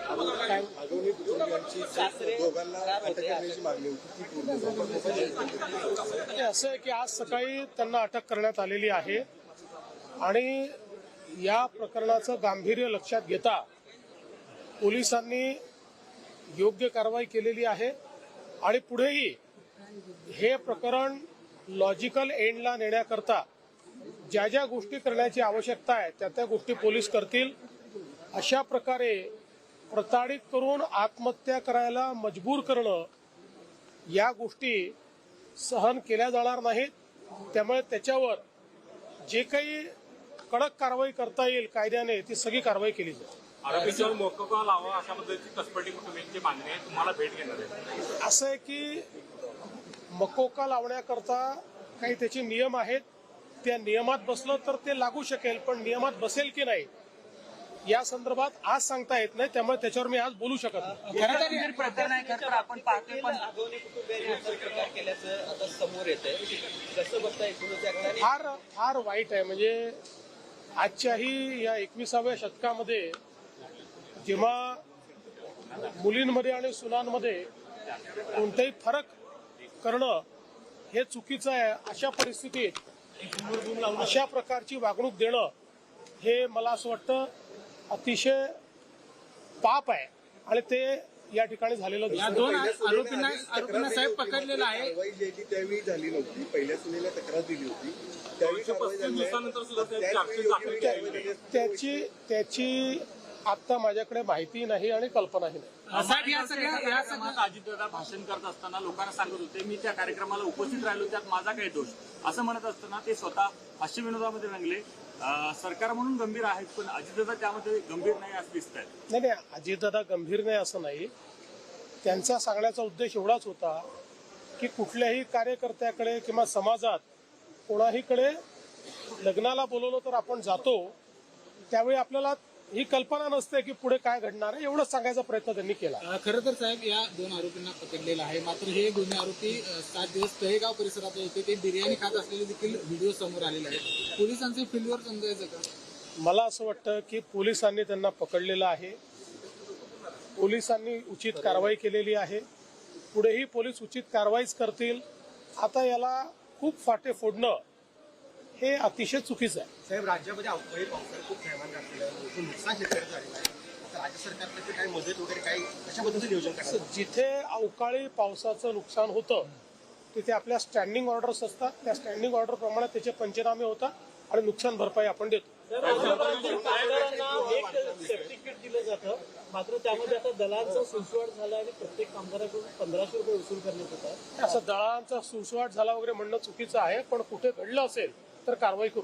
आगवणी कुटुंबियांची दोघांना अटक करण्याची मागणी होती ती पूर्ण झाली। असं आहे की आज सकाळी त्यांना अटक करण्यात आलेली आहे आणि या प्रकरणाचं गांभीर्य लक्षात घेता पोलिसांनी योग्य कारवाई केलेली आहे आणि पुढेही हे प्रकरण लॉजिकल एंडला नेण्याकरता ज्या ज्या गोष्टी करण्याची आवश्यकता आहे त्या त्या गोष्टी पोलीस करतील। अशा प्रकारे प्रताडित करून आत्महत्या करायला मजबूर करणं या गोष्टी सहन केल्या जाणार नाहीत। त्यामुळे त्याच्यावर जे काही कडक कारवाई करता येईल कायद्याने ती सगळी कारवाई केली जाईल। आरोपींच्यावर मोकोका लावा अशा पद्धतीची कसपटी कुटुंबियांची मागणी आहे, तुम्हाला भेट घेणार आहे। असं आहे की मकोका लावण्याकरता काही त्याचे नियम आहेत, त्या नियमात बसलं तर ते लागू शकेल, पण नियमात बसेल की नाही या संदर्भात आज सांगता येत नाही, त्यामुळे त्याच्यावर मी आज बोलू शकत नाही। प्रकरण आहे तर आपण पाहतोय पण आगवणी कुटुंबियांनी प्रकार केल्याचं आता समोर येतंय, कसं बघता एकूणच फार वाईट आहे। म्हणजे आजच्याही या 21व्या शतकामध्ये जेव्हा मुलींमध्ये आणि सुनांमध्ये कोणताही फरक करणं हे चुकीचं आहे, अशा परिस्थितीत अशा प्रकारची वागणूक देणं हे मला असं वाटतं अतिशय पाप आहे आणि ते या ठिकाणी झालेलं दिसतं। दोन आरोपींना साहेब पकडलेलं आहे। कारवाई जी आहे ती त्यावेळी झाली नव्हती, पहिल्या सुनेला तक्रार दिली होती त्यावेळी कारवाई झाली त्याची आता माझ्याकडे माहिती नाही आणि कल्पनाही नाही। साहेब या सगळ्या अजितदादा भाषण करत असताना लोकांना सांगत होते मी त्या कार्यक्रमाला उपस्थित राहिलो, त्यात माझा काही दोष असं म्हणत असताना ते स्वतः हास्यविनोदामध्ये रंगले। सरकार म्हणून गंभीर आहेत पण अजितदादा त्यामध्ये गंभीर नाही असं दिसत आहे। नाही, अजितदादा गंभीर नाही असं नाही, त्यांचा सांगण्याचा उद्देश एवढाच होता की कुठल्याही कार्यकर्त्याकडे किंवा समाजात कोणाहीकडे लग्नाला बोलवलं तर आपण जातो, त्यावेळी आपल्याला ही कल्पना नसते की पुढे काय घडणार आहे, एवढंच सांगायचा प्रयत्न त्यांनी केला। खरं तर साहेब या दोन आरोपींना पकडलेलं आहे, मात्र हे दोन्ही आरोपी 7 दिवस तळेगाव परिसरात होते, ते बिर्याणी खात असलेले देखील व्हिडिओ समोर आलेले आहेत। पोलिसांचे फील्डवर समजायचं का? मला असं वाटतं की पोलिसांनी त्यांना पकडलेलं आहे, पोलिसांनी उचित कारवाई केलेली आहे, पुढेही पोलीस उचित कारवाईच करतील। आता याला खूप फाटे फोडणं हे अतिशय चुकीचं आहे। साहेब राज्यामध्ये अवकाळी पावसाळ्यात खूप थैमान घातलेलं आहे, नुकसान शेतकऱ्याचं झालेलं आहे, तर राज्य सरकारकडे काही मदत वगैरे काही अशा पद्धतीचं नियोजन करायचं। जिथे अवकाळी पावसाचं नुकसान होतं तिथे आपल्या स्टँडिंग ऑर्डर्स असतात, त्या स्टँडिंग ऑर्डर प्रमाणे त्याचे पंचनामे होतात आणि नुकसान भरपाई आपण देतो। एक सेफ्टी किट दिलं जातं, मात्र त्यामध्ये आता दलालचा सुसवाट झाला आणि प्रत्येक कामगाराकडून 1500 रुपये वसूल करण्यात येतात। असं दळांचा सुसवाट झाला वगैरे म्हणणं चुकीचं आहे, पण कुठे घडलं असेल तर कारवाई करू।